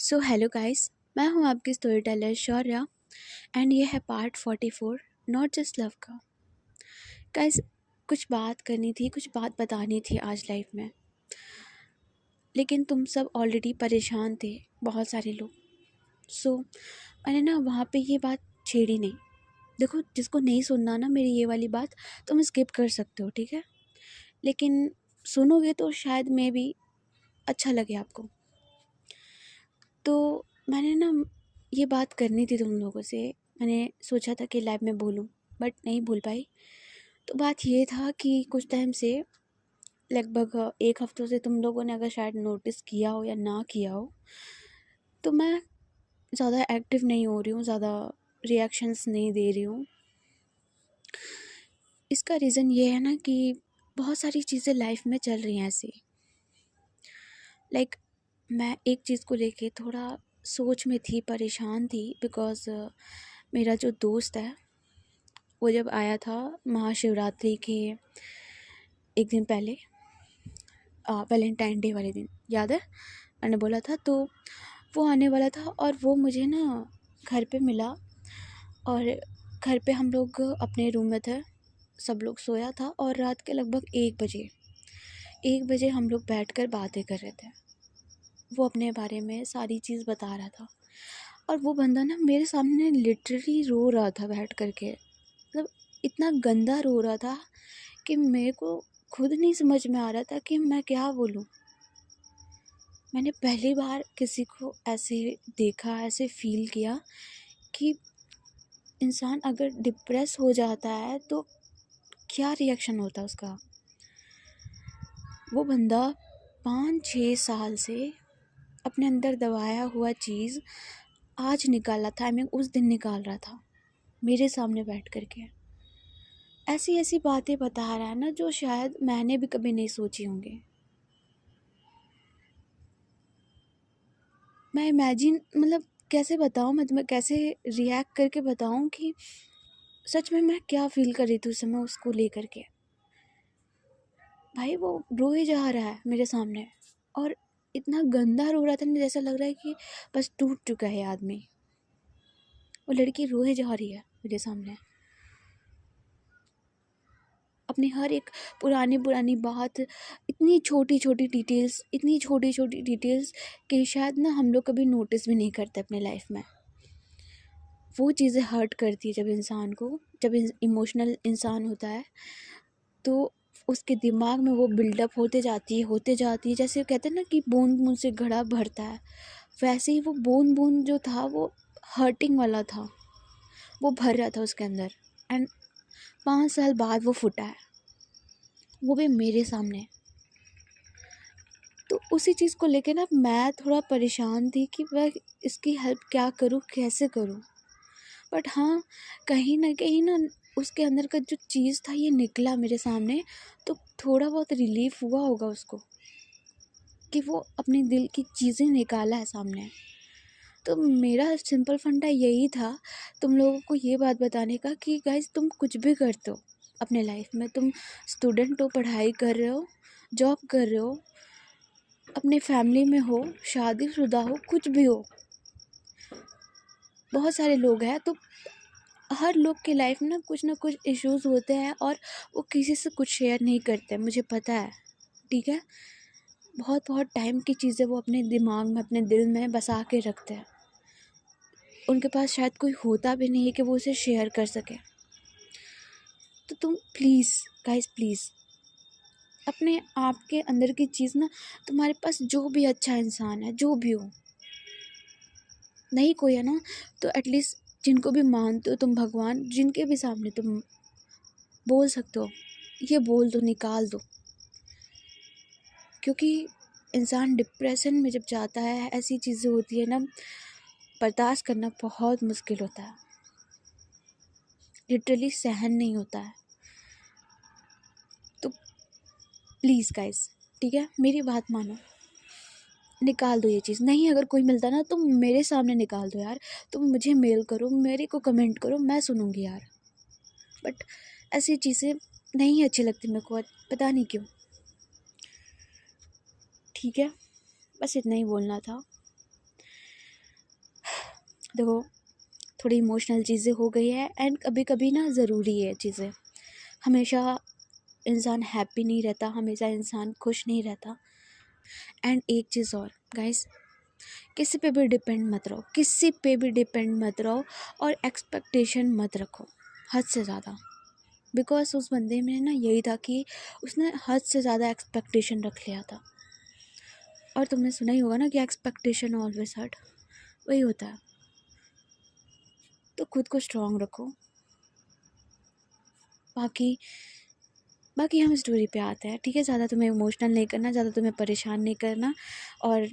So hello guys, मैं हूं आपकी स्टोरी टेलर शौर्या एंड ये है पार्ट 44 नॉट जस्ट लव का। गाइस, कुछ बात करनी थी, कुछ बात बतानी थी आज लाइफ में, लेकिन तुम सब ऑलरेडी परेशान थे, बहुत सारे लोग। सो मैंने ना वहाँ पे ये बात छेड़ी नहीं। देखो, जिसको नहीं सुनना ना मेरी ये वाली बात, तुम स्किप कर सकते हो, ठीक है, लेकिन सुनोगे तो शायद मे भी अच्छा लगे आपको। तो मैंने ना ये बात करनी थी तुम लोगों से। मैंने सोचा था कि लाइव में बोलूं, बट नहीं बोल पाई। तो बात ये था कि कुछ टाइम से, लगभग एक हफ्तों से, तुम लोगों ने अगर शायद नोटिस किया हो या ना किया हो, तो मैं ज़्यादा एक्टिव नहीं हो रही हूँ, ज़्यादा रिएक्शंस नहीं दे रही हूँ। इसका रीज़न ये है ना कि बहुत सारी चीज़ें लाइफ में चल रही हैं ऐसे। मैं एक चीज़ को लेके थोड़ा सोच में थी, परेशान थी, बिकॉज़ मेरा जो दोस्त है वो जब आया था महाशिवरात्रि के एक दिन पहले, वैलेंटाइन डे वाले दिन, याद है मैंने बोला था, तो वो आने वाला था और वो मुझे ना घर पे मिला। और घर पे हम लोग अपने रूम में थे, सब लोग सोया था, और रात के लगभग 1 बजे हम लोग बैठकर बातें कर रहे थे। वो अपने बारे में सारी चीज़ बता रहा था, और वो बंदा ना मेरे सामने लिटरली रो रहा था बैठ करके। मतलब इतना गंदा रो रहा था कि मेरे को खुद नहीं समझ में आ रहा था कि मैं क्या बोलूँ। मैंने पहली बार किसी को ऐसे देखा, ऐसे फील किया कि इंसान अगर डिप्रेस हो जाता है तो क्या रिएक्शन होता है उसका। वो बंदा 5-6 साल से अपने अंदर दबाया हुआ चीज़ आज निकाला था, उस दिन निकाल रहा था मेरे सामने बैठ करके। ऐसी ऐसी बातें बता रहा है ना जो शायद मैंने भी कभी नहीं सोची होंगी। मैं इमेजिन, मतलब कैसे बताऊँ, मैं तुम्हें कैसे रिएक्ट करके बताऊँ कि सच में मैं क्या फील कर रही थी उस समय उसको लेकर के। भाई, वो रोए जा रहा है मेरे सामने, और इतना गंदा रो रहा था ना, जैसा लग रहा है कि बस टूट चुका है आदमी। वो लड़की रोए जा रही है मेरे सामने, अपनी हर एक पुरानी पुरानी बात, इतनी छोटी छोटी डिटेल्स कि शायद ना हम लोग कभी नोटिस भी नहीं करते अपने लाइफ में। वो चीज़ें हर्ट करती है जब इंसान को, जब इमोशनल इंसान होता है तो उसके दिमाग में वो बिल्डअप होते जाती है। जैसे कहते हैं ना कि बूंद बूंद से घड़ा भरता है, वैसे ही वो बूंद बूंद जो था वो हर्टिंग वाला था, वो भर रहा था उसके अंदर। एंड 5 साल बाद वो फूटा है, वो भी मेरे सामने। तो उसी चीज़ को लेके ना मैं थोड़ा परेशान थी कि मैं इसकी हेल्प क्या करूँ, कैसे करूँ। बट हाँ, कहीं ना उसके अंदर का जो चीज़ था ये निकला मेरे सामने, तो थोड़ा बहुत रिलीफ हुआ होगा उसको कि वो अपने दिल की चीज़ें निकाला है सामने। तो मेरा सिंपल फंडा यही था तुम लोगों को ये बात बताने का कि गाइस, तुम कुछ भी करते हो अपने लाइफ में, तुम स्टूडेंट हो, पढ़ाई कर रहे हो, जॉब कर रहे हो, अपने फैमिली में हो, शादीशुदा हो, कुछ भी हो, बहुत सारे लोग हैं, तो हर लोग के लाइफ में ना कुछ इश्यूज होते हैं और वो किसी से कुछ शेयर नहीं करते, मुझे पता है, ठीक है। बहुत बहुत टाइम की चीज़ें वो अपने दिमाग में, अपने दिल में बसा के रखते हैं। उनके पास शायद कोई होता भी नहीं है कि वो उसे शेयर कर सके। तो तुम प्लीज़ गाइस, प्लीज़ अपने आप के अंदर की चीज़ ना, तुम्हारे पास जो भी अच्छा इंसान है, जो भी हो, नहीं कोई है ना, तो एटलीस्ट जिनको भी मानते हो तुम भगवान, जिनके भी सामने तुम बोल सकते हो, ये बोल दो, निकाल दो। क्योंकि इंसान डिप्रेशन में जब जाता है, ऐसी चीज़ें होती है ना, बर्दाश्त करना बहुत मुश्किल होता है, लिटरली सहन नहीं होता है। तो प्लीज़ गाइस, ठीक है, मेरी बात मानो, निकाल दो ये चीज़। नहीं, अगर कोई मिलता ना तो मेरे सामने निकाल दो यार, तुम मुझे मेल करो, मेरे को कमेंट करो, मैं सुनूंगी यार। बट ऐसी चीज़ें नहीं अच्छी लगती मेरे को, पता नहीं क्यों। ठीक है, बस इतना ही बोलना था। देखो, थोड़ी इमोशनल चीज़ें हो गई है एंड कभी कभी ना ज़रूरी है चीज़ें। हमेशा इंसान हैप्पी नहीं रहता, हमेशा इंसान खुश नहीं रहता। एंड एक चीज़ और गाइस, किसी पे भी डिपेंड मत रहो, किसी पे भी डिपेंड मत रहो और एक्सपेक्टेशन मत रखो हद से ज़्यादा। बिकॉज उस बंदे में ना यही था कि उसने हद से ज़्यादा एक्सपेक्टेशन रख लिया था। और तुमने सुना ही होगा ना कि एक्सपेक्टेशन ऑलवेज हर्ट, वही होता है। तो खुद को स्ट्रांग रखो। बाकी बाकी हम स्टोरी पे आते हैं, ठीक है। ज़्यादा तुम्हें इमोशनल नहीं करना, ज़्यादा तुम्हें परेशान नहीं करना, और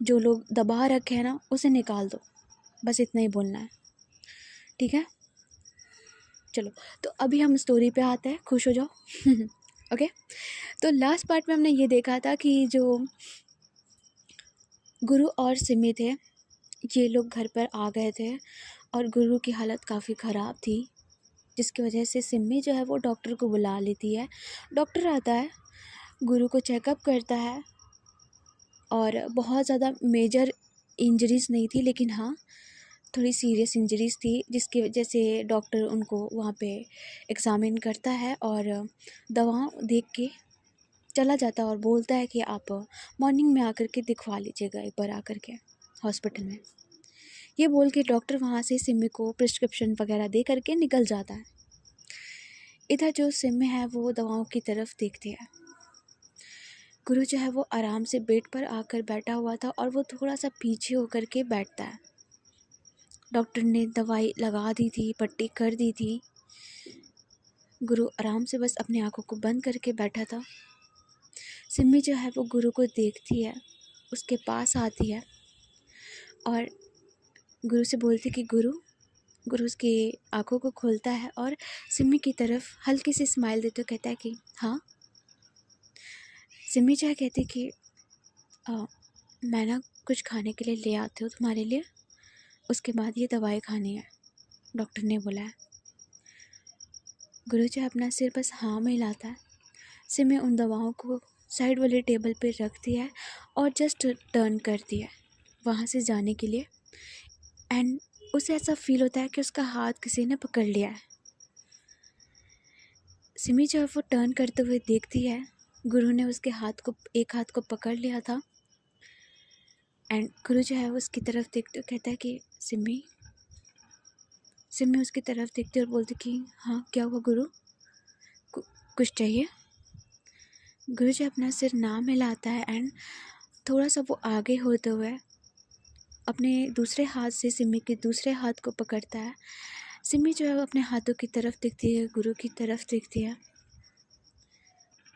जो लोग दबा रखे हैं ना उसे निकाल दो, बस इतना ही बोलना है, ठीक है। चलो, तो अभी हम स्टोरी पे आते हैं, खुश हो जाओ। ओके। तो लास्ट पार्ट में हमने ये देखा था कि जो गुरु और सिमी थे, ये लोग घर पर आ गए थे और गुरु की हालत काफ़ी ख़राब थी, जिसकी वजह से सिमी जो है वो डॉक्टर को बुला लेती है। डॉक्टर आता है, गुरु को चेकअप करता है, और बहुत ज़्यादा मेजर इंजरीज़ नहीं थी, लेकिन हाँ थोड़ी सीरियस इंजरीज़ थी, जिसकी वजह से डॉक्टर उनको वहाँ पे एग्ज़ामिन करता है और दवा देख के चला जाता है और बोलता है कि आप मॉर्निंग में आकर के दिखवा लीजिएगा एक बार आकर के हॉस्पिटल में। ये बोल के डॉक्टर वहाँ से सिमी को प्रिस्क्रिप्शन वगैरह दे करके निकल जाता है। इधर जो सिमी है वो दवाओं की तरफ देखती है। गुरु जो है वो आराम से बेड पर आकर बैठा हुआ था और वो थोड़ा सा पीछे होकर के बैठता है। डॉक्टर ने दवाई लगा दी थी, पट्टी कर दी थी। गुरु आराम से बस अपनी आंखों को बंद करके बैठा था। सिमी जो है वो गुरु को देखती है, उसके पास आती है और गुरु से बोलती कि गुरु। गुरु उसकी आंखों को खोलता है और सिमी की तरफ हल्की सी स्माइल देते हुए कहता है कि हाँ। सिमी जो है कहती कि मैं ना कुछ खाने के लिए ले आती हूँ तुम्हारे लिए, उसके बाद ये दवाई खानी है, डॉक्टर ने बोला है। गुरु जो है अपना सिर बस हाँ में हिलाता है। सिमी उन दवाओं को साइड वाले टेबल पे रखती है और जस्ट टर्न करती है वहाँ से जाने के लिए। एंड उसे ऐसा फील होता है कि उसका हाथ किसी ने पकड़ लिया है। सिमी जो है वो टर्न करते हुए देखती है, गुरु ने उसके हाथ को, एक हाथ को पकड़ लिया था। एंड गुरु जो है वो उसकी तरफ देखते हुए कहता है कि सिमी। सिमी उसकी तरफ देखती और बोलती कि हाँ क्या हुआ गुरु, कुछ चाहिए। गुरु जी अपना सिर ना मिलाता है एंड थोड़ा सा वो आगे होते हुए अपने दूसरे हाथ से सिमी के दूसरे हाथ को पकड़ता है। सिमी जो है वो अपने हाथों की तरफ देखती है, गुरु की तरफ देखती है,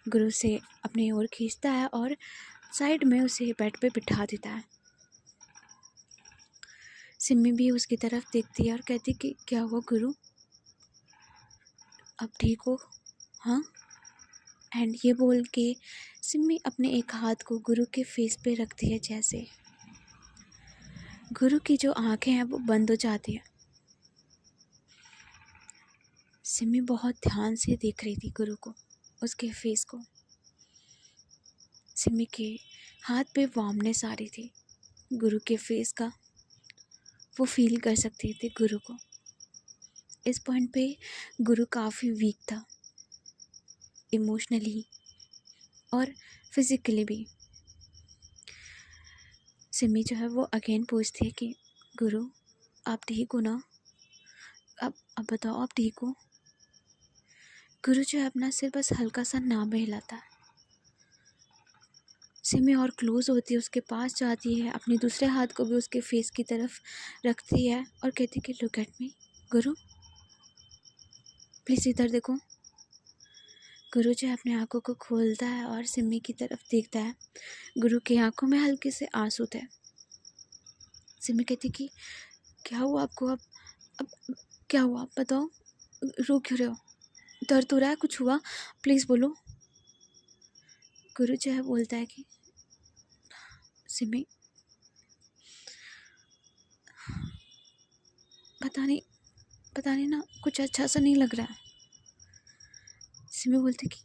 गुरु से अपनी ओर खींचता है और साइड में उसे बेड पे बिठा देता है। सिमी भी उसकी तरफ देखती है और कहती कि क्या हुआ गुरु, अब ठीक हो? हाँ। एंड ये बोल के सिमी अपने एक हाथ को गुरु के फेस पे रखती है। जैसे गुरु की जो आंखें हैं वो बंद हो जाती है। सिमी बहुत ध्यान से देख रही थी गुरु को, उसके फेस को। सिमी के हाथ पे वार्मनेस आ रही थी गुरु के फेस का, वो फील कर सकती थी गुरु को। इस पॉइंट पे गुरु काफ़ी वीक था, इमोशनली और फिज़िकली भी। सिमी जो है वो अगेन पूछती है कि गुरु आप ठीक हो ना, अब बताओ आप ठीक हो? गुरु जो है अपना सिर बस हल्का सा ना में हिलाता है। सिमी और क्लोज होती है, उसके पास जाती है, अपने दूसरे हाथ को भी उसके फेस की तरफ रखती है और कहती कि look at me Guru, please इधर देखो। गुरु जो है अपनी आंखों को खोलता है और सिमी की तरफ देखता है। गुरु की आंखों में हल्के से आंसू थे। सिमी कहती कि क्या हुआ आपको, अब क्या हुआ, आप बताओ, रो क्यों रहे हो, दर्द हो रहा है, कुछ हुआ, प्लीज़ बोलो। गुरु जो है बोलता है कि सिमी पता नहीं ना, कुछ अच्छा सा नहीं लग रहा है। सिमी बोलती कि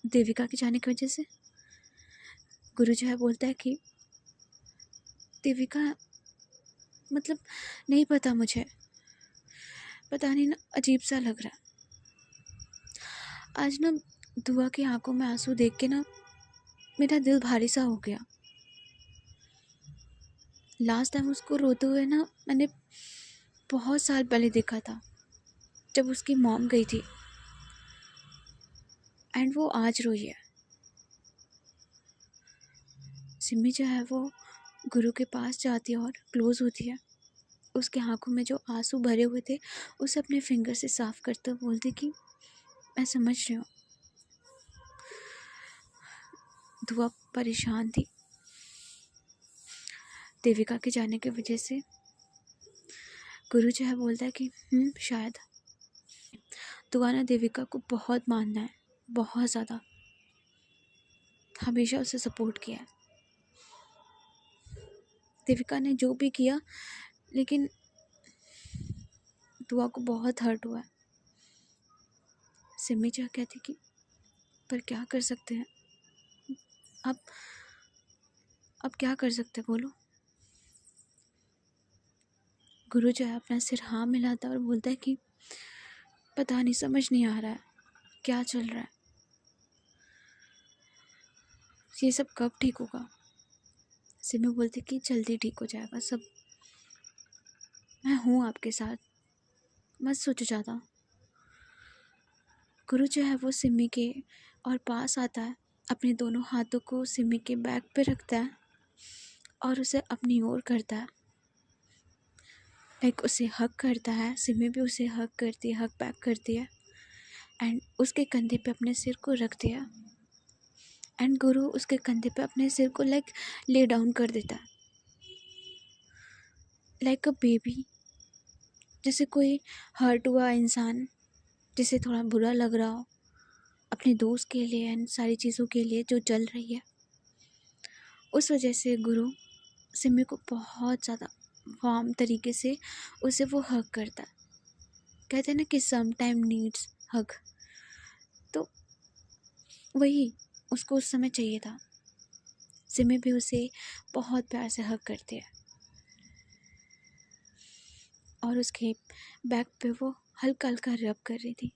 देविका के जाने की वजह से। गुरु जो है बोलता है कि देविका, मतलब नहीं पता मुझे, पता नहीं ना, अजीब सा लग रहा है आज ना। दुआ की आंखों में आंसू देख के ना मेरा दिल भारी सा हो गया। लास्ट टाइम उसको रोते हुए ना मैंने बहुत साल पहले देखा था, जब उसकी मॉम गई थी, एंड वो आज रोई है। सिमी जो है वो गुरु के पास जाती है और क्लोज होती है। उसके आंखों में जो आंसू भरे हुए थे उसे अपने फिंगर से साफ करते हुए बोलती कि मैं समझ रही हूँ। दुआ परेशान थी देविका के जाने की वजह से। गुरु जो है बोलता है कि शायद। दुआ ने देविका को बहुत मानना है, बहुत ज़्यादा, हमेशा उसे सपोर्ट किया है। देविका ने जो भी किया, लेकिन दुआ को बहुत हर्ट हुआ है। सिमी जो कहती कि पर क्या कर सकते हैं, अब क्या कर सकते हैं बोलो। गुरु जो है अपना सिर हाँ मिलाता है और बोलता है कि पता नहीं, समझ नहीं आ रहा है क्या चल रहा है, ये सब कब ठीक होगा। सिमी बोलती कि जल्दी ठीक हो जाएगा सब, मैं हूँ आपके साथ, मत सोचो ज़्यादा। गुरु जो है वो सिमी के और पास आता है, अपने दोनों हाथों को सिमी के बैक पे रखता है और उसे अपनी ओर करता है, लाइक उसे हग करता है। सिमी भी उसे हग करती है, हग बैक करती है, एंड उसके कंधे पे अपने सिर को रख दिया, एंड गुरु उसके कंधे पे अपने सिर को लाइक ले डाउन कर देता है, लाइक अ बेबी। जैसे कोई हर्ट हुआ इंसान, जिसे थोड़ा बुरा लग रहा हो अपने दोस्त के लिए एंड सारी चीज़ों के लिए जो चल रही है, उस वजह से गुरु सिमी को बहुत ज़्यादा वार्म तरीके से उसे वो हग करता है। कहते हैं ना कि सम टाइम नीड्स हग, तो वही उसको उस समय चाहिए था। सिमी भी उसे बहुत प्यार से हग करती है और उसके बैक पे वो हल्का हल्का रब कर रही थी।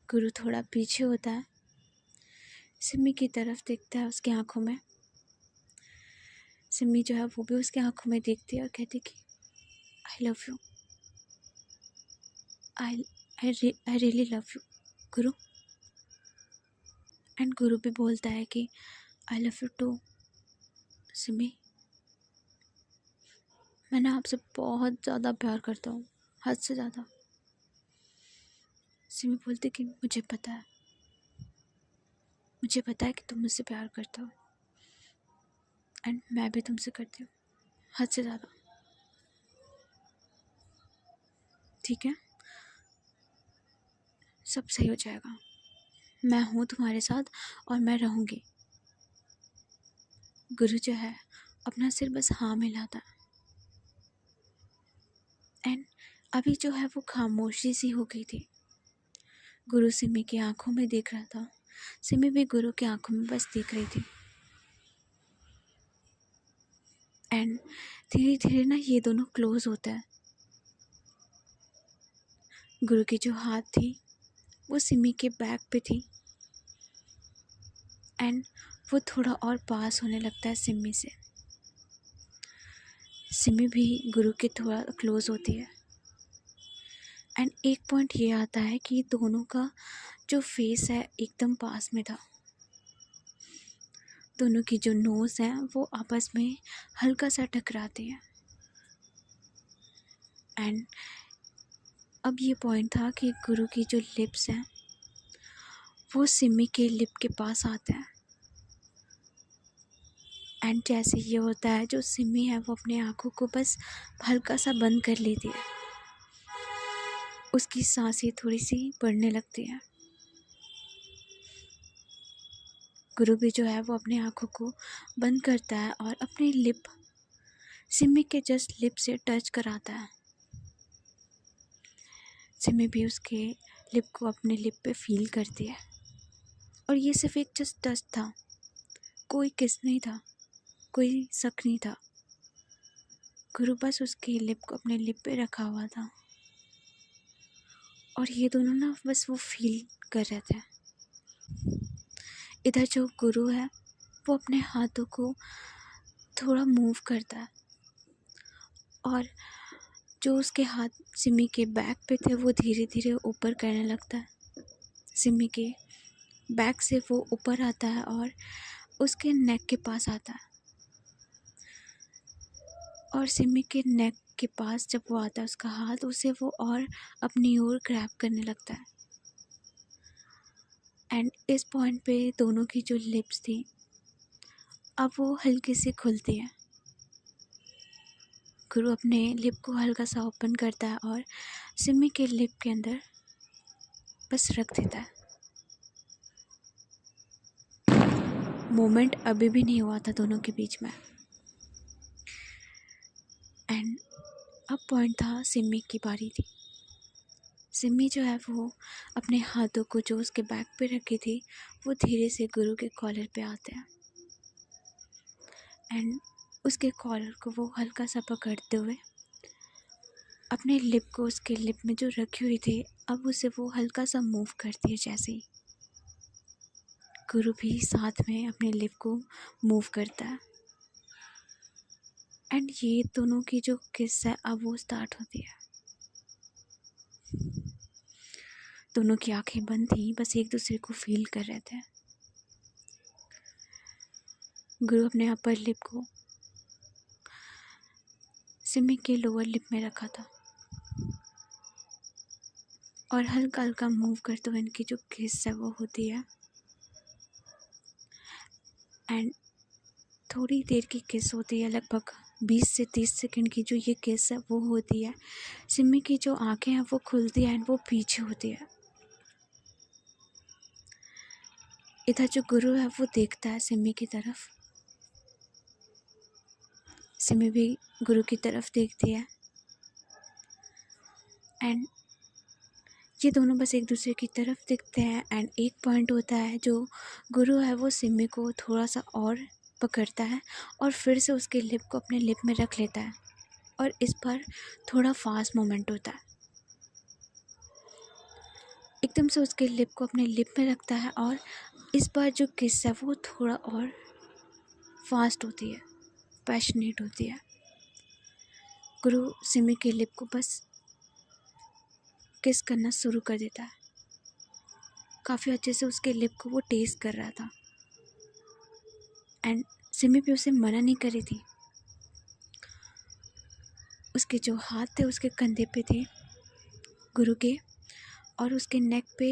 गुरु थोड़ा पीछे होता है, सिमी की तरफ देखता है, उसकी आंखों में। सिमी जो है वो भी उसकी आंखों में देखती है और कहती कि I love you, I I really love you Guru. And Guru भी बोलता है कि I love you too Simi, मैं ना आपसे बहुत ज़्यादा प्यार करता हूँ, हद से ज़्यादा। सिमी बोलती कि मुझे पता है कि तुम मुझसे प्यार करते हो, एंड मैं भी तुमसे करती हूँ, हद से ज़्यादा। ठीक है, सब सही हो जाएगा, मैं हूँ तुम्हारे साथ और मैं रहूँगी। गुरु जो है अपना सिर बस हाँ मिलाता है, एंड अभी जो है वो खामोशी सी हो गई थी। गुरु सिमी की आंखों में देख रहा था, सिमी भी गुरु की आंखों में बस देख रही थी। एंड धीरे धीरे ना ये दोनों क्लोज होता है। गुरु की जो हाथ थी वो सिमी के बैक पे थी, एंड वो थोड़ा और पास होने लगता है सिमी से। सिमी भी गुरु के थोड़ा क्लोज होती है, एंड एक पॉइंट ये आता है कि दोनों का जो फेस है एकदम पास में था। दोनों की जो नोज़ हैं वो आपस में हल्का सा टकराती है, एंड अब ये पॉइंट था कि गुरु की जो लिप्स हैं वो सिमी के लिप के पास आते हैं, एंड जैसे ये होता है, जो सिमी है वो अपने आँखों को बस हल्का सा बंद कर लेती है, उसकी सांसें थोड़ी सी बढ़ने लगती हैं। गुरु भी जो है वो अपने आँखों को बंद करता है और अपनी लिप सिमी के जस्ट लिप से टच कराता है। सिमी भी उसके लिप को अपने लिप पे फील करती है, और ये सिर्फ एक जस्ट टच था, कोई किस नहीं था, कोई शक नहीं था। गुरु बस उसके लिप को अपने लिप पे रखा हुआ था और ये दोनों ना बस वो फील कर रहे थे। इधर जो गुरु है वो अपने हाथों को थोड़ा मूव करता है और जो उसके हाथ सिमी के बैक पे थे वो धीरे धीरे ऊपर करने लगता है। सिमी के बैक से वो ऊपर आता है और उसके नेक के पास आता है और सिमी के नेक के पास जब वो आता है उसका हाथ, उसे वो और अपनी ओर ग्रैब करने लगता है। एंड इस पॉइंट पे दोनों की जो लिप्स थी अब वो हल्के से खुलती है। गुरु अपने लिप को हल्का सा ओपन करता है और सिमी के लिप के अंदर बस रख देता है। मोमेंट अभी भी नहीं हुआ था दोनों के बीच में। एंड अब पॉइंट था सिमी की बारी थी। सिमी जो है वो अपने हाथों को जो उसके बैक पे रखी थी वो धीरे से गुरु के कॉलर पे आते हैं एंड उसके कॉलर को वो हल्का सा पकड़ते हुए अपने लिप को उसके लिप में जो रखी हुई थी अब उसे वो हल्का सा मूव करती है। जैसे ही गुरु भी साथ में अपने लिप को मूव करता है एंड ये दोनों की जो किस है अब वो स्टार्ट होती है। दोनों की आंखें बंद थी, बस एक दूसरे को फील कर रहे थे। गुरु अपने अपर लिप को सिमी के लोअर लिप में रखा था और हल्का हल्का मूव करते हुए इनकी जो किस है वो होती है एंड थोड़ी देर की किस होती है, लगभग 20 से 30 सेकंड की जो ये किस है वो होती है। सिमी की जो आंखें हैं वो खुलती है एंड वो पीछे होती है। इधर जो गुरु है वो देखता है सिमी की तरफ, सिमी भी गुरु की तरफ देखती है एंड ये दोनों बस एक दूसरे की तरफ देखते हैं। एंड एक पॉइंट होता है जो गुरु है वो सिमी को थोड़ा सा और पकड़ता है और फिर से उसके लिप को अपने लिप में रख लेता है और इस पर थोड़ा फास्ट मोमेंट होता है। एकदम से उसके लिप को अपने लिप में रखता है और इस बार जो किस है वो थोड़ा और फास्ट होती है, पैशनेट होती है। गुरु सिमी के लिप को बस किस करना शुरू कर देता है। काफ़ी अच्छे से उसके लिप को वो टेस्ट कर रहा था एंड सिमी भी उसे मना नहीं कर रही थी। उसके जो हाथ थे उसके कंधे पे थे गुरु के और उसके नेक पे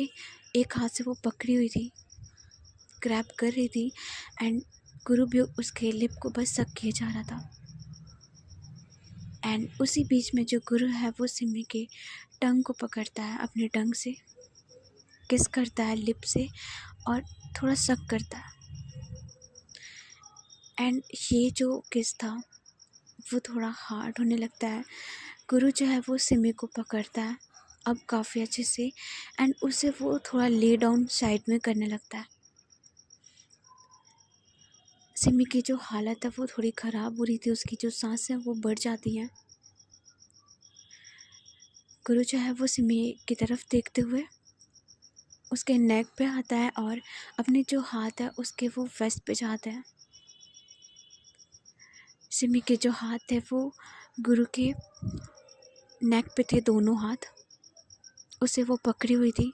एक हाथ से वो पकड़ी हुई थी, ग्रैब कर रही थी एंड गुरु भी उसके लिप को बस सक किए जा रहा था। एंड उसी बीच में जो गुरु है वो सिमी के टंग को पकड़ता है, अपने टंग से किस करता है लिप से और थोड़ा सक करता है। एंड ये जो किस था वो थोड़ा हार्ड होने लगता है। गुरु जो है वो सिमी को पकड़ता है अब काफ़ी अच्छे से एंड उसे वो थोड़ा ले डाउन साइड में करने लगता है। सिमी की जो हालत है वो थोड़ी ख़राब हो रही थी, उसकी जो सांसें वो बढ़ जाती हैं। गुरु जो है वो सिमी की तरफ देखते हुए उसके नेक पे आता है और अपने जो हाथ है उसके वो वेस्ट पे जाते हैं। सिमी के जो हाथ थे वो गुरु के नेक पे थे, दोनों हाथ उसे वो पकड़ी हुई थी।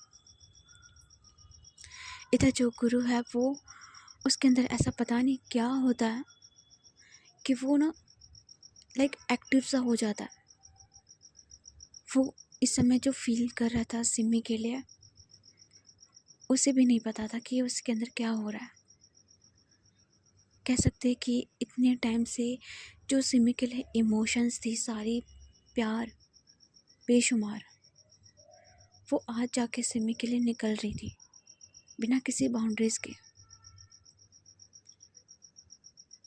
इधर जो गुरु है वो उसके अंदर ऐसा पता नहीं क्या होता है कि वो ना लाइक एक्टिव सा हो जाता है। वो इस समय जो फील कर रहा था सिमी के लिए उसे भी नहीं पता था कि उसके अंदर क्या हो रहा है। कह सकते हैं कि इतने टाइम से जो सिमी के लिए इमोशंस थी सारी, प्यार बेशुमार, वो आज जाके सिमी के लिए निकल रही थी बिना किसी बाउंड्रीज़ के।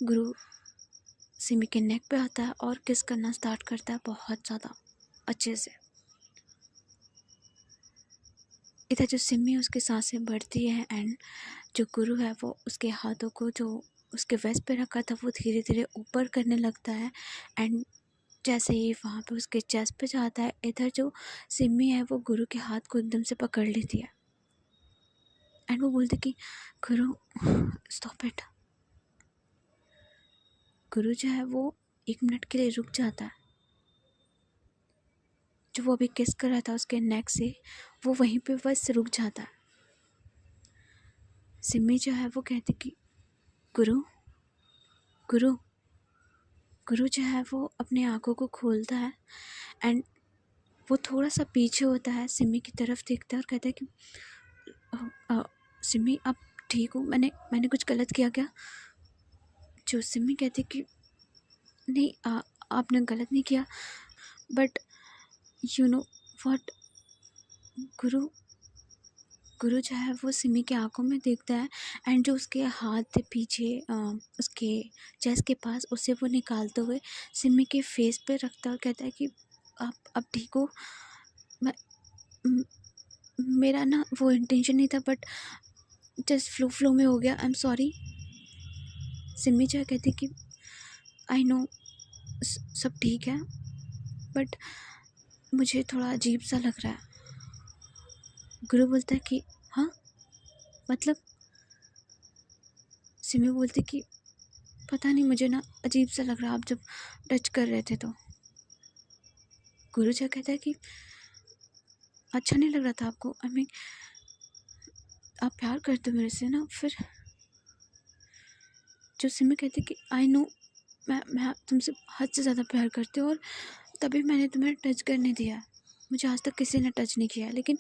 गुरु सिमी के नेक पे आता है और किस करना स्टार्ट करता है बहुत ज़्यादा अच्छे से। इधर जो सिमी उसकी सांसें बढ़ती है एंड जो गुरु है वो उसके हाथों को जो उसके वेस्ट पे रखा था वो धीरे धीरे ऊपर करने लगता है। एंड जैसे ही वहाँ पे उसके चेस्ट पे जाता है, इधर जो सिमी है वो गुरु के हाथ को एकदम से पकड़ लेती है एंड वो बोलती कि गुरु स्टॉप इट। गुरु जो है वो 1 मिनट के लिए रुक जाता है। जो वो अभी किस कर रहा था उसके नेक से, वो वहीं पे बस रुक जाता है। सिमी जो है वो कहती कि गुरु गुरु गुरु जो है वो अपने आँखों को खोलता है एंड वो थोड़ा सा पीछे होता है, सिमी की तरफ देखता है और कहता है कि सिमी आप ठीक हो, मैंने कुछ गलत किया क्या? जो सिमी कहती कि नहीं, आपने गलत नहीं किया, बट यू नो व्हाट। गुरु गुरु जो है वो सिमी के आंखों में देखता है एंड जो उसके हाथ थे पीछे उसके चेस्ट के पास, उसे वो निकालते हुए सिमी के फेस पे रखता है और कहता है कि आप ठीक हो? मैं मेरा ना वो इंटेंशन नहीं था, बट जस्ट फ्लो में हो गया, आई एम सॉरी। सिमी जो कहती कि आई नो सब ठीक है, बट मुझे थोड़ा अजीब सा लग रहा है। गुरु बोलता है कि हाँ मतलब। सिमी बोलती कि पता नहीं, मुझे ना अजीब सा लग रहा, आप जब टच कर रहे थे तो। गुरु जी कहता है कि अच्छा नहीं लग रहा था आपको? आई मीन आप प्यार करते हो मेरे से ना? फिर जो सिमी कहती कि आई नो, मैं तुमसे हद से ज़्यादा प्यार करती हूँ और तभी मैंने तुम्हें टच करने दिया। मुझे आज तक किसी ने टच नहीं किया, लेकिन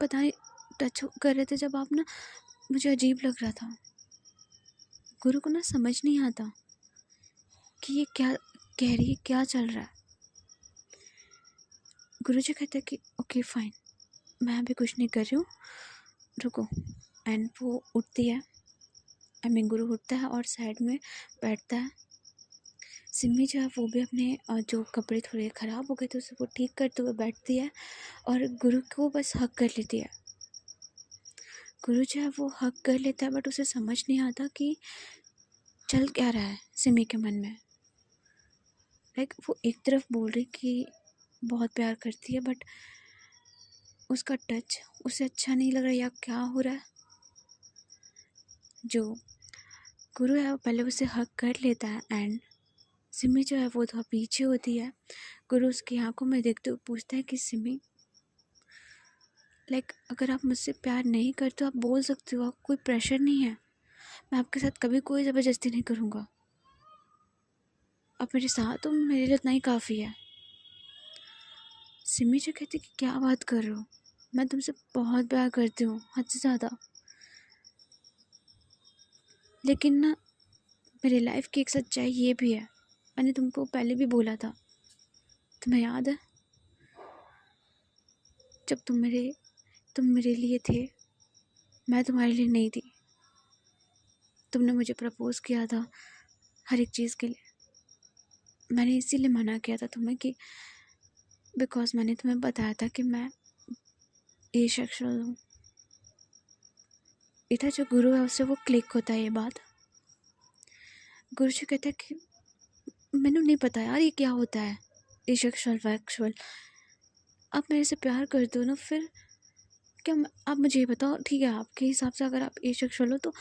पता नहीं टच कर रहे थे जब आप ना, मुझे अजीब लग रहा था। गुरु को ना समझ नहीं आता कि ये क्या कह रही है, क्या चल रहा है। गुरु जी कहते हैं कि ओके फाइन, मैं अभी कुछ नहीं कर रही हूँ, रुको। एंड वो उठती है, आई मीन गुरु उठता है और साइड में बैठता है। सिमी जो है वो भी अपने जो कपड़े थोड़े ख़राब हो गए थे उसे वो ठीक करते हुए बैठती है और गुरु को बस हक कर लेती है। गुरु जो है वो हक कर लेता है, बट उसे समझ नहीं आता कि चल क्या रहा है सिमी के मन में। लाइक वो एक तरफ बोल रही कि बहुत प्यार करती है, बट उसका टच उसे अच्छा नहीं लग रहा, या क्या हो रहा है। जो गुरु है वो पहले उसे हक कर लेता है एंड सिमी जो है वो थोड़ा पीछे होती है। गुरु उसकी आंखों में देखते हुए पूछता है कि सिमी, लाइक अगर आप मुझसे प्यार नहीं करते आप बोल सकते हो, कोई प्रेशर नहीं है, मैं आपके साथ कभी कोई ज़बरदस्ती नहीं करूँगा, आप मेरे साथ हो, मेरे लिए इतना ही काफ़ी है। सिमी जो कहती कि क्या बात कर रहे हो, मैं तुमसे बहुत प्यार करती हूँ, हद से ज़्यादा। लेकिन ना मेरी लाइफ की एक सच्चाई ये भी है, मैंने तुमको पहले भी बोला था, तुम्हें याद है? जब तुम मेरे लिए थे, मैं तुम्हारे लिए नहीं थी। तुमने मुझे प्रपोज़ किया था हर एक चीज़ के लिए, मैंने इसीलिए मना किया था तुम्हें कि बिकॉज मैंने तुम्हें बताया था कि मैं एसेक्सुअल हूँ। इधर जो गुरु है उससे वो क्लिक होता है ये बात। गुरु जी कहता है कि मैंने नहीं पता यार ये क्या होता है एसेक्सुअल वैक्सुअल, आप मेरे से प्यार करते हो ना, फिर क्या आप मुझे ये बताओ, ठीक है आपके हिसाब से अगर आप एसेक्सुअल हो तो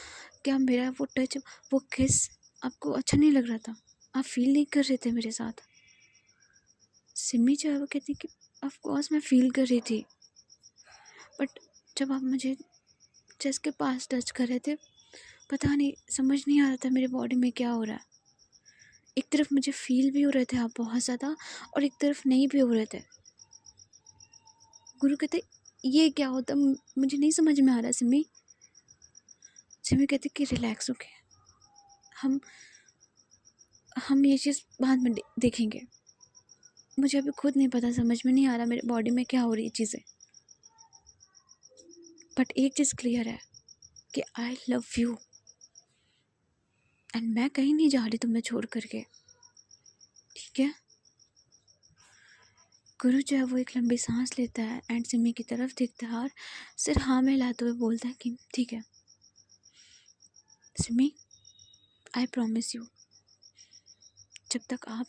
क्या मेरा वो टच, वो किस आपको अच्छा नहीं लग रहा था? आप फील नहीं कर रहे थे मेरे साथ? सिमी जो है वो कहती कि ऑफ कोर्स मैं फील कर रही थी, बट जब आप मुझे चेस्ट के पास टच कर रहे थे, पता नहीं समझ नहीं आ रहा था मेरे बॉडी में क्या हो रहा है। एक तरफ मुझे फील भी हो रहे थे आप बहुत ज़्यादा, और एक तरफ नहीं भी हो रहे थे। गुरु कहते ये क्या होता, मुझे नहीं समझ में आ रहा। सिमी सिमी कहते कि रिलैक्स होके हम ये चीज़ बाद में देखेंगे, मुझे अभी खुद नहीं पता, समझ में नहीं आ रहा मेरे बॉडी में क्या हो रही चीज़ें, बट एक चीज़ क्लियर है कि आई लव यू एंड मैं कहीं नहीं जा रही तुम्हें छोड़ करके, ठीक है? गुरु जो है वो एक लंबी सांस लेता है एंड सिमी की तरफ देखता है और सिर हाँ में हिलाते हुए बोलता है कि ठीक है, सिमी, आई प्रॉमिस यू, जब तक आप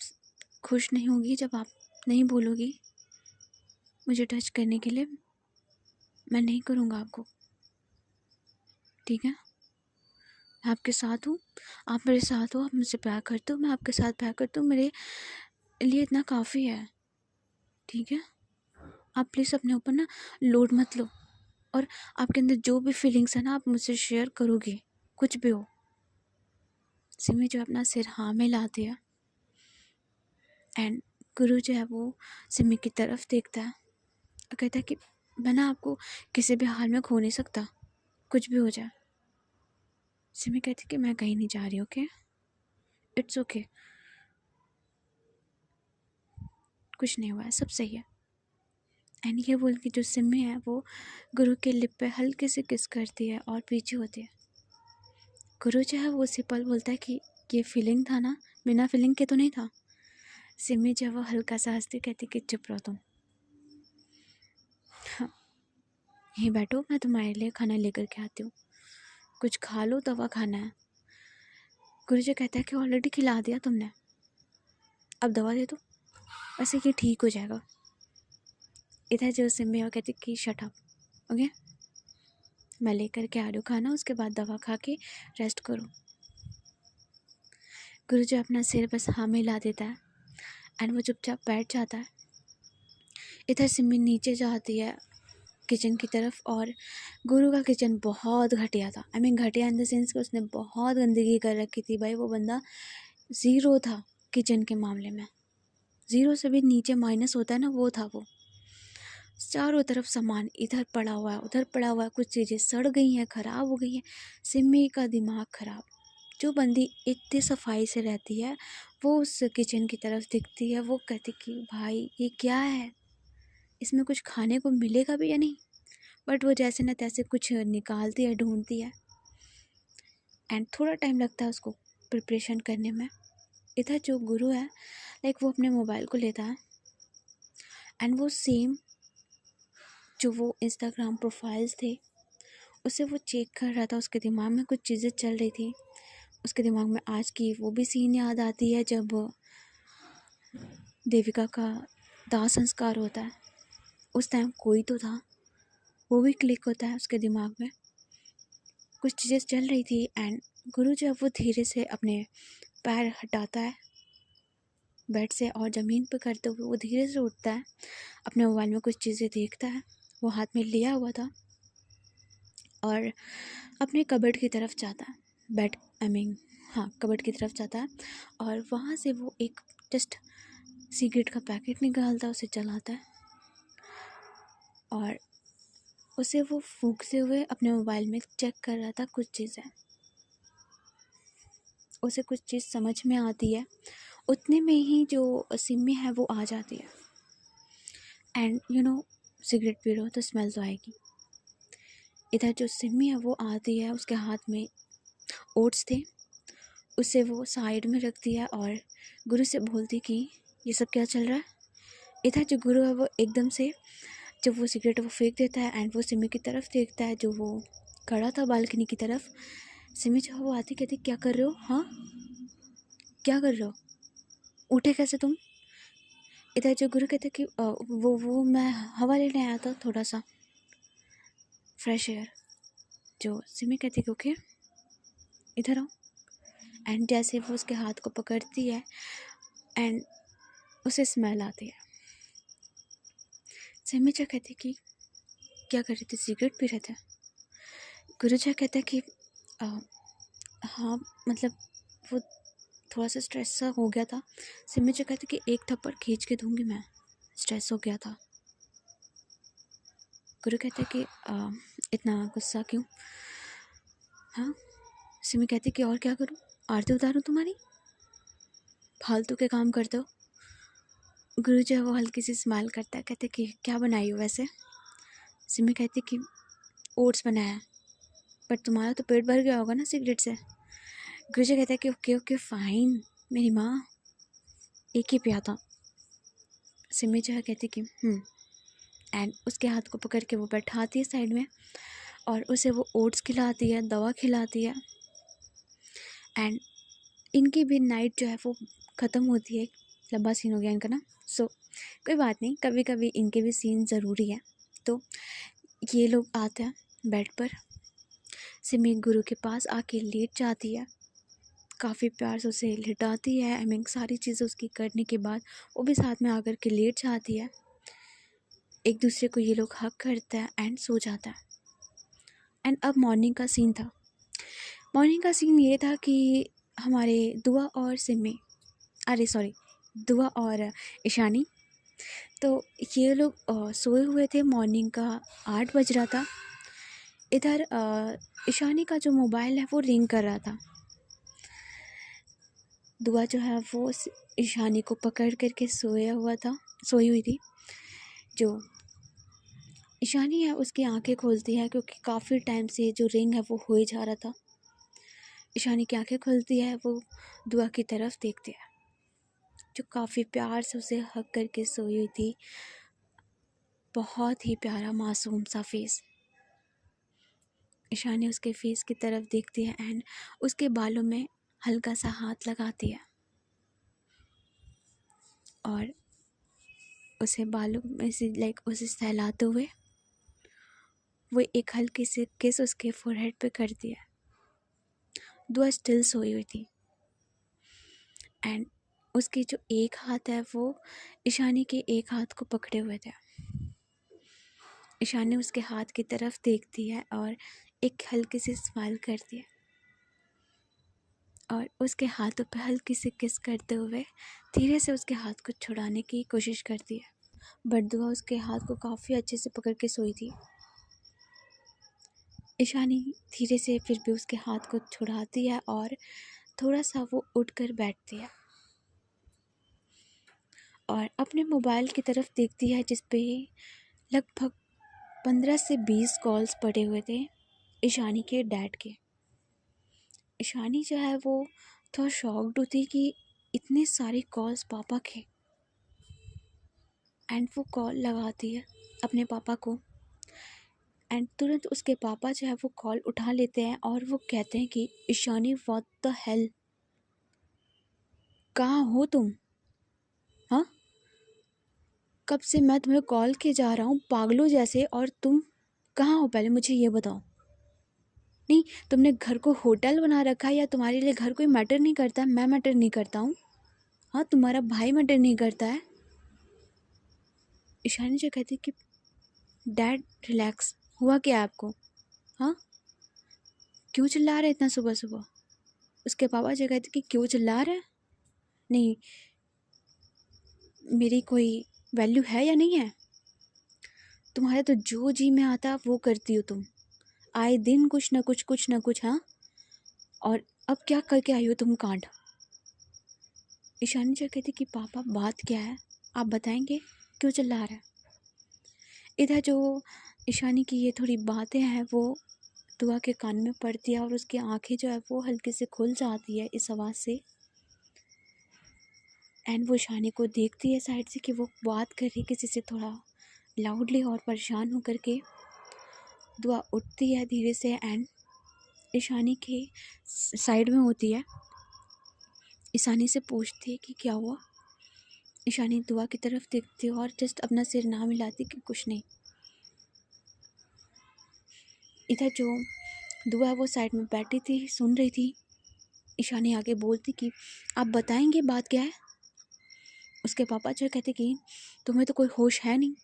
खुश नहीं होगी, जब आप नहीं बोलोगी मुझे टच करने के लिए, मैं नहीं करूँगा आपको, ठीक है? मैं आपके साथ हूँ, आप मेरे साथ हो, आप मुझसे प्यार करते हो, मैं आपके साथ प्यार करती हूँ, मेरे लिए इतना काफ़ी है, ठीक है? आप प्लीज़ अपने ऊपर ना लोड मत लो, और आपके अंदर जो भी फीलिंग्स है ना, आप मुझसे शेयर करोगे, कुछ भी हो। सिमी जो अपना सिर हाँ में लाती है, एंड गुरु जो है वो सिमी की तरफ देखता है और कहता है कि मैं ना आपको किसी भी हाल में खो नहीं सकता, कुछ भी हो जाए। सिमी कहती कि मैं कहीं नहीं जा रही, ओके, इट्स ओके, कुछ नहीं हुआ है, सब सही है। एंड ये बोल के जो सिमी है वो गुरु के लिप पे हल्के से किस करती है और पीछे होती है। गुरु जो है वो उसी पल बोलता है कि ये फीलिंग था ना, बिना फीलिंग के तो नहीं था। सिमी जो है वो हल्का सा हंसती कहती कि चुप रहो तुम, हाँ, यहीं बैठो, मैं तुम्हारे लिए खाना लेकर के आती हूँ, कुछ खा लो, दवा खाना है। गुरु जी कहता है कि ऑलरेडी खिला दिया तुमने, अब दवा दे दो, वैसे ये ठीक हो जाएगा। इधर जो सिमी वो कहती कि शट अप, ओके, मैं लेकर के आ रही हूँ खाना, उसके बाद दवा खा के रेस्ट करो। गुरु जी अपना सिर बस हाँ में ला देता है एंड वो चुपचाप बैठ जाता है। इधर सिमी नीचे जाती है किचन की तरफ, और गुरु का किचन बहुत घटिया था। आई मीन घटिया इन द सेंस कि उसने बहुत गंदगी कर रखी थी। भाई वो बंदा ज़ीरो था किचन के मामले में, ज़ीरो से भी नीचे माइनस होता है ना, वो था वो। चारों तरफ सामान इधर पड़ा हुआ है, उधर पड़ा हुआ है, कुछ चीज़ें सड़ गई हैं, ख़राब हो गई हैं। सिमी का दिमाग ख़राब। जो बंदी इतनी सफाई से रहती है वो उस किचन की तरफ दिखती है, वो कहती कि भाई ये क्या है, इसमें कुछ खाने को मिलेगा भी या नहीं। बट वो जैसे न तैसे कुछ निकालती है, ढूंढती है, एंड थोड़ा टाइम लगता है उसको प्रिपरेशन करने में। इधर जो गुरु है लाइक वो अपने मोबाइल को लेता है एंड वो सेम जो वो इंस्टाग्राम प्रोफाइल्स थे उसे वो चेक कर रहा था। उसके दिमाग में कुछ चीज़ें चल रही थी, उसके दिमाग में आज की वो भी सीन याद आती है जब देविका का दाह संस्कार होता है। उस टाइम कोई तो था, वो भी क्लिक होता है उसके दिमाग में, कुछ चीज़ें चल रही थी। एंड गुरु जब वो धीरे से अपने पैर हटाता है बेड से और ज़मीन पर करते हुए वो धीरे से उठता है, अपने मोबाइल में कुछ चीज़ें देखता है, वो हाथ में लिया हुआ था, और अपने कबर्ड की तरफ जाता है, बेड आई मीन हाँ कबर्ड की तरफ जाता है, और वहाँ से वो एक जस्ट सिगरेट का पैकेट निकालता है, उसे जलाता है, और उसे वो फूंकते हुए अपने मोबाइल में चेक कर रहा था कुछ चीज़ें। उसे कुछ चीज़ समझ में आती है, उतने में ही जो सिमी है वो आ जाती है। And you know cigarette P रहे हो तो स्मेल तो आएगी। इधर जो सिमी है वो आती है, उसके हाथ में ओट्स थे, उसे वो साइड में रखती है और गुरु से बोलती कि ये सब क्या चल रहा है। इधर जो गुरु है वो एकदम से जब वो सिगरेट वो फेंक देता है एंड वो सिमी की तरफ देखता है जो वो खड़ा था बालकनी की तरफ। सिमी जो वो आती कहती क्या कर रहे हो, हाँ क्या कर रहे हो, उठे कैसे तुम। इधर जो गुरु कहते कि वो मैं हवा लेने आया था, थोड़ा सा फ्रेश एयर। जो सिमी कहती कि ओके इधर आओ, एंड जैसे वो उसके हाथ को पकड़ती है एंड उसे स्मेल आती है। सिमी जो कहती कि क्या कर रही थी, सिगरेट पी रहे थे। गुरु जी कहते कि हाँ मतलब वो थोड़ा सा स्ट्रेस सा हो गया था। सिमी जी कहती कि एक थप्पड़ खींच के दूंगी मैं, स्ट्रेस हो गया था। गुरु कहते कि इतना गुस्सा क्यों। हाँ सिमी कहती कि और क्या करूँ, आरती उतारूँ तुम्हारी, फालतू के काम करते हो। गुरु जो है वो हल्की सी स्माइल करता है, कहते कि क्या बनाई हो वैसे। सिमी कहती कि ओट्स बनाया है, बट तुम्हारा तो पेट भर गया होगा ना सिगरेट से। गुरु जी कहता है कि ओके ओके फाइन, मेरी माँ एक ही पिया था। सिमी जो है कहती कि एंड उसके हाथ को पकड़ के वो बैठाती है साइड में और उसे वो ओट्स खिलाती है, दवा खिलाती है। एंड इनकी भी नाइट जो है वो ख़त्म होती है। लंबा सीन हो गया इनका ना। सो कोई बात नहीं, कभी कभी इनके भी सीन ज़रूरी है। तो ये लोग आते हैं बेड पर, सिमी गुरु के पास आके लेट जाती है, काफ़ी प्यार से उसे लिटाती है। आई मीन सारी चीज़ें उसकी करने के बाद वो भी साथ में आकर के लेट जाती है। एक दूसरे को ये लोग हक करते हैं एंड सो जाता है। एंड अब मॉर्निंग का सीन था। मॉर्निंग का सीन ये था कि हमारे दुआ और सिमी, अरे सॉरी, दुआ और ईशानी, तो ये लोग सोए हुए थे। मॉर्निंग का 8 बज रहा था। इधर ईशानी का जो मोबाइल है वो रिंग कर रहा था। दुआ जो है वो ईशानी को पकड़ करके सोई हुई थी। जो ईशानी है उसकी आंखें खोलती है, क्योंकि काफ़ी टाइम से जो रिंग है वो हो ही जा रहा था। ईशानी की आंखें खुलती है, वो दुआ की तरफ देखती है जो काफ़ी प्यार से उसे हक करके सोई हुई थी। बहुत ही प्यारा मासूम सा फेस। ईशानी उसके फेस की तरफ देखती है एंड उसके बालों में हल्का सा हाथ लगाती है और उसे बालों में से उसे सहलाते हुए वो एक हल्की सी किस उसके फोरहेड पे करती है। दुआ स्टिल सोई हुई थी एंड उसके जो एक हाथ है वो ईशानी के एक हाथ को पकड़े हुए थे। ईशानी उसके हाथ की तरफ देखती है और एक हल्की सी स्माइल करती है और उसके हाथों पे हल्की सी किस करते हुए धीरे से उसके हाथ को छुड़ाने की कोशिश करती है। बट दुआ उसके हाथ को काफ़ी अच्छे से पकड़ के सोई थी। ईशानी धीरे से फिर भी उसके हाथ को छुड़ाती है और थोड़ा सा वो उठकर बैठती है और अपने मोबाइल की तरफ देखती है, जिस पे लगभग 15 से 20 कॉल्स पड़े हुए थे ईशानी के डैड के। ईशानी जो है वो थोड़ा शॉक्ड होती कि इतने सारे कॉल्स पापा के। एंड वो कॉल लगाती है अपने पापा को एंड तुरंत उसके पापा जो है वो कॉल उठा लेते हैं और वो कहते हैं कि ईशानी व्हाट द हेल, कहाँ हो तुम? हाँ, कब से मैं तुम्हें कॉल किए जा रहा हूँ पागलों जैसे, और तुम कहाँ हो पहले मुझे ये बताओ। नहीं, तुमने घर को होटल बना रखा है या तुम्हारे लिए घर कोई मैटर नहीं करता? मैं मैटर नहीं करता हूँ? हाँ, तुम्हारा भाई मैटर नहीं करता है? ईशानी जो कहती कि डैड रिलैक्स, हुआ क्या आपको? हाँ, क्यों चिल्ला रहे इतना सुबह सुबह? उसके पापा जो कहते कि क्यों चिल्ला रहे हैं? नहीं, मेरी कोई वैल्यू है या नहीं है? तुम्हारा तो जो जी में आता वो करती हो तुम, आए दिन कुछ ना कुछ। हाँ, और अब क्या करके आई हो तुम कांड? ईशानी जो कहती कि पापा बात क्या है, आप बताएंगे, क्यों चिल्ला रहा है? इधर जो ईशानी की ये थोड़ी बातें हैं वो दुआ के कान में पड़ती है और उसकी आंखें जो है वो हल्के से खुल जाती है इस आवाज़ से। एंड वो ईशानी को देखती है साइड से कि वो बात कर रही किसी से थोड़ा लाउडली और परेशान होकर के। दुआ उठती है धीरे से एंड ईशानी के साइड में होती है। ईशानी से पूछती है कि क्या हुआ। ईशानी दुआ की तरफ देखती है और जस्ट अपना सिर ना मिलाती कि कुछ नहीं। इधर जो दुआ वो साइड में बैठी थी, सुन रही थी। ईशानी आगे बोलती कि आप बताएंगे बात क्या है। उसके पापा जो कहते कि तुम्हें तो कोई होश है नहीं,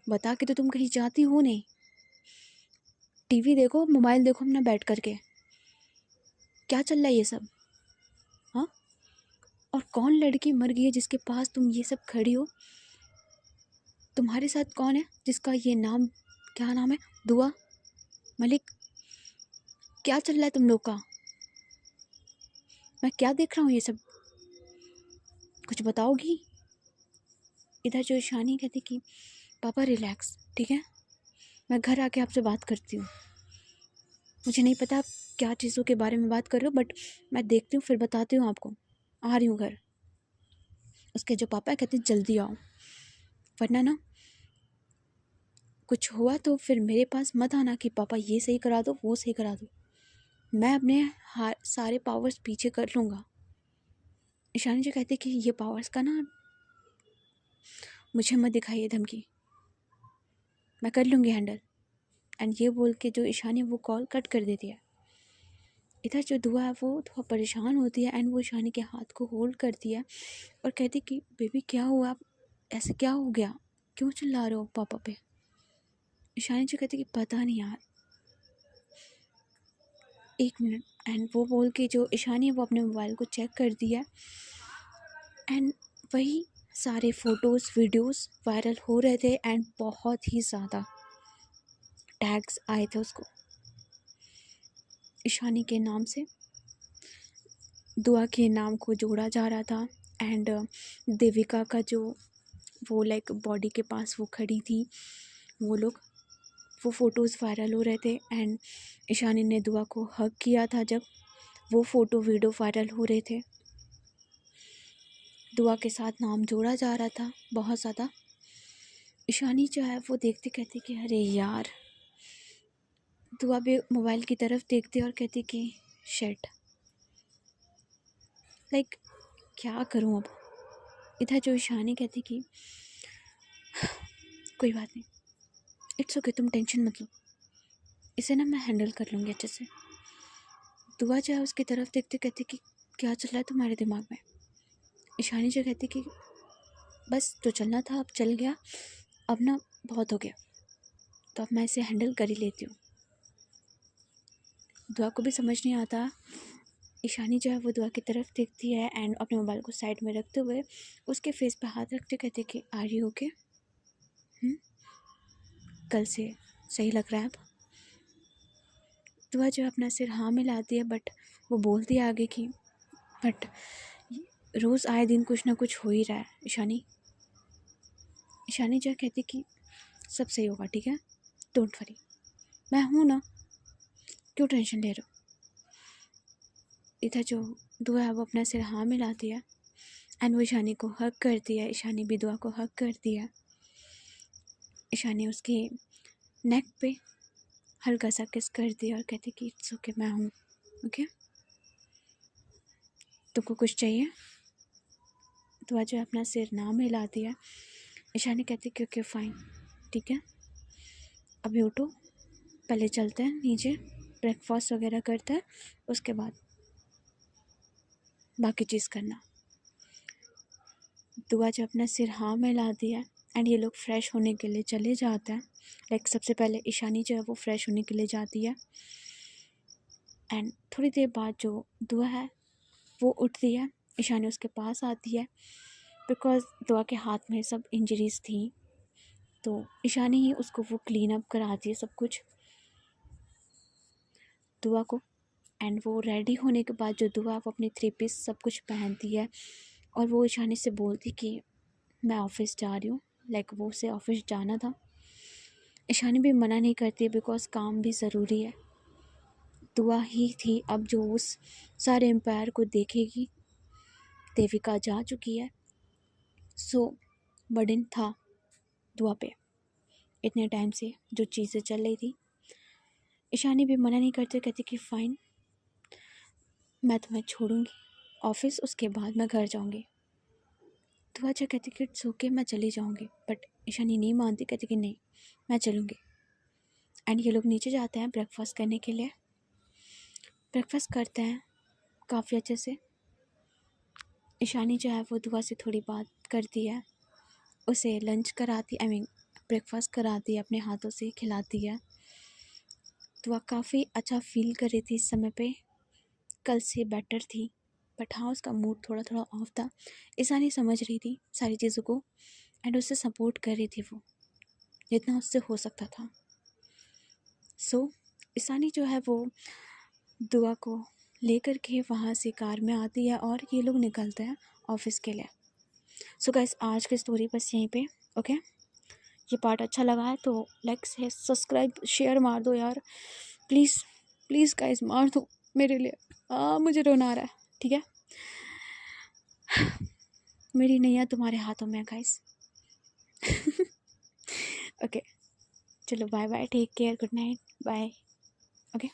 बता के तो तुम कहीं जाती हो नहीं। टीवी देखो, मोबाइल देखो अपना बैठ करके, क्या चल रहा है ये सब? हाँ, और कौन लड़की मर गई है जिसके पास तुम ये सब खड़ी हो? तुम्हारे साथ कौन है जिसका ये नाम, क्या नाम है, दुआ मलिक? क्या चल रहा है तुम लोग का? मैं क्या देख रहा हूँ ये सब, कुछ बताओगी? इधर जो ईशानी कहती कि पापा रिलैक्स, ठीक है, मैं घर आके आपसे बात करती हूँ। मुझे नहीं पता आप क्या चीज़ों के बारे में बात कर रहे हो, बट मैं देखती हूँ फिर बताती हूँ आपको। आ रही हूँ घर। उसके जो पापा कहते हैं जल्दी आओ, वरना ना कुछ हुआ तो फिर मेरे पास मत आना कि पापा ये सही करा दो वो सही करा दो। मैं अपने सारे पावर्स पीछे कर लूँगा। ईशानी जो कहती कि ये पावर्स का ना मुझे मत दिखाइए धमकी, मैं कर लूँगी हैंडल। एंड ये बोल के जो ईशानी वो कॉल कट कर देती है। इधर जो दुआ है वो थोड़ा परेशान होती है एंड वो ईशानी के हाथ को होल्ड करती है और कहती कि बेबी क्या हुआ, ऐसे क्या हो गया, क्यों चिल्ला रहे हो पापा पे। ईशानी जो कहती कि पता नहीं यार, एक मिनट। एंड वो बोल के जो ईशानी है वो अपने मोबाइल को चेक करती है एंड वही सारे फ़ोटोज़ वीडियोस वायरल हो रहे थे एंड बहुत ही ज़्यादा टैग्स आए थे उसको ईशानी के नाम से। दुआ के नाम को जोड़ा जा रहा था एंड देविका का जो वो लाइक बॉडी के पास वो खड़ी थी, वो लोग वो फ़ोटोज़ वायरल हो रहे थे एंड ईशानी ने दुआ को हग किया था जब वो फ़ोटो वीडियो वायरल हो रहे थे। दुआ के साथ नाम जोड़ा जा रहा था बहुत ज़्यादा। ईशानी जो है वो देखते कहती कि अरे यार, दुआ भी मोबाइल की तरफ देखती और कहती कि शिट, लाइक क्या करूं अब। इधर जो ईशानी कहती कि कोई बात नहीं, इट्स ओके, तुम टेंशन मत लो, इसे ना मैं हैंडल कर लूँगी अच्छे से। दुआ जो है उसकी तरफ देखते कहती कि क्या चल रहा है तुम्हारे दिमाग में। ईशानी जो कहती कि बस जो चलना था अब चल गया, अब ना बहुत हो गया, तो अब मैं इसे हैंडल कर ही लेती हूँ। दुआ को भी समझ नहीं आता। ईशानी जो है वो दुआ की तरफ देखती है एंड अपने मोबाइल को साइड में रखते हुए उसके फेस पे हाथ रखते कहते कि आर यू ओके, कल से सही लग रहा है अब। दुआ जो अपना सिर हाँ मिलाती है बट वो बोलती है आगे की बट रोज़ आए दिन कुछ ना कुछ हो ही रहा है ईशानी। ईशानी जो कहती कि सब सही होगा, ठीक है, डोंट वरी, मैं हूँ ना, क्यों टेंशन ले रहे हो। इधर जो दुआ है वो अपना सिर हाँ मिलाती है एंड वो ईशानी को हक करती है। ईशानी भी दुआ को हक करती है। ईशानी उसके नेक पे हल्का सा किस करती है और कहती कि इट्स ओके, मैं हूँ, ओके, तुमको कुछ चाहिए। दुआ जो अपना सिर ना मिलाती है। ईशानी कहती कि ओके फाइन, ठीक है, अभी उठो, पहले चलते हैं नीचे, ब्रेकफास्ट वगैरह करते हैं, उसके बाद बाकी चीज़ करना। दुआ जो अपना सिर हाँ मिलाती है एंड ये लोग फ्रेश होने के लिए चले जाते हैं। लाइक सबसे पहले ईशानी जो है वो फ्रेश होने के लिए जाती है एंड थोड़ी देर बाद जो दुआ है वो उठती है। ईशानी उसके पास आती है बिकॉज़ दुआ के हाथ में सब इंजरीज थी, तो ईशानी ही उसको वो क्लीन अप कराती है सब कुछ दुआ को। एंड वो रेडी होने के बाद जो दुआ वो अपनी 3 पीस सब कुछ पहनती है और वो ईशानी से बोलती कि मैं ऑफ़िस जा रही हूँ, लाइक वो उसे ऑफ़िस जाना था। ईशानी भी मना नहीं करती बिकॉज़ काम भी ज़रूरी है। दुआ ही थी अब जो उस सारे एम्पायर को देखेगी। देविका जा चुकी है, सो बर्डन था दुआ पे इतने टाइम से जो चीज़ें चल रही थी। ईशानी भी मना नहीं करती, कहती कि फ़ाइन, मैं तुम्हें छोड़ूंगी ऑफ़िस, उसके बाद मैं घर जाऊंगी। दुआ जो कहती कि इट्स ओके, मैं चली जाऊंगी, बट ईशानी नहीं मानती, कहती कि नहीं, मैं चलूंगी। एंड ये लोग नीचे जाते हैं ब्रेकफास्ट करने के लिए। ब्रेकफास्ट करते हैं काफ़ी अच्छे से। ईशानी जो है वो दुआ से थोड़ी बात करती है, उसे लंच कराती, आई मीन ब्रेकफास्ट कराती है, अपने हाथों से खिलाती है। दुआ काफ़ी अच्छा फील कर रही थी इस समय पे, कल से बेटर थी, बट हाँ उसका मूड थोड़ा थोड़ा ऑफ था। ईशानी समझ रही थी सारी चीज़ों को एंड उससे सपोर्ट कर रही थी वो जितना उससे हो सकता था। सो ईशानी जो है वो दुआ को लेकर के वहाँ से कार में आती है और ये लोग निकलते हैं ऑफिस के लिए। सो गाइस आज की स्टोरी बस यहीं पे, ओके। ये पार्ट अच्छा लगा है तो लाइक सब्सक्राइब शेयर मार दो यार, प्लीज़ प्लीज़ गाइस मार दो मेरे लिए, मुझे रोना आ रहा है, ठीक है। मेरी नैया तुम्हारे हाथों में है गाइस। ओके चलो bye bye, take care, good night, bye, okay.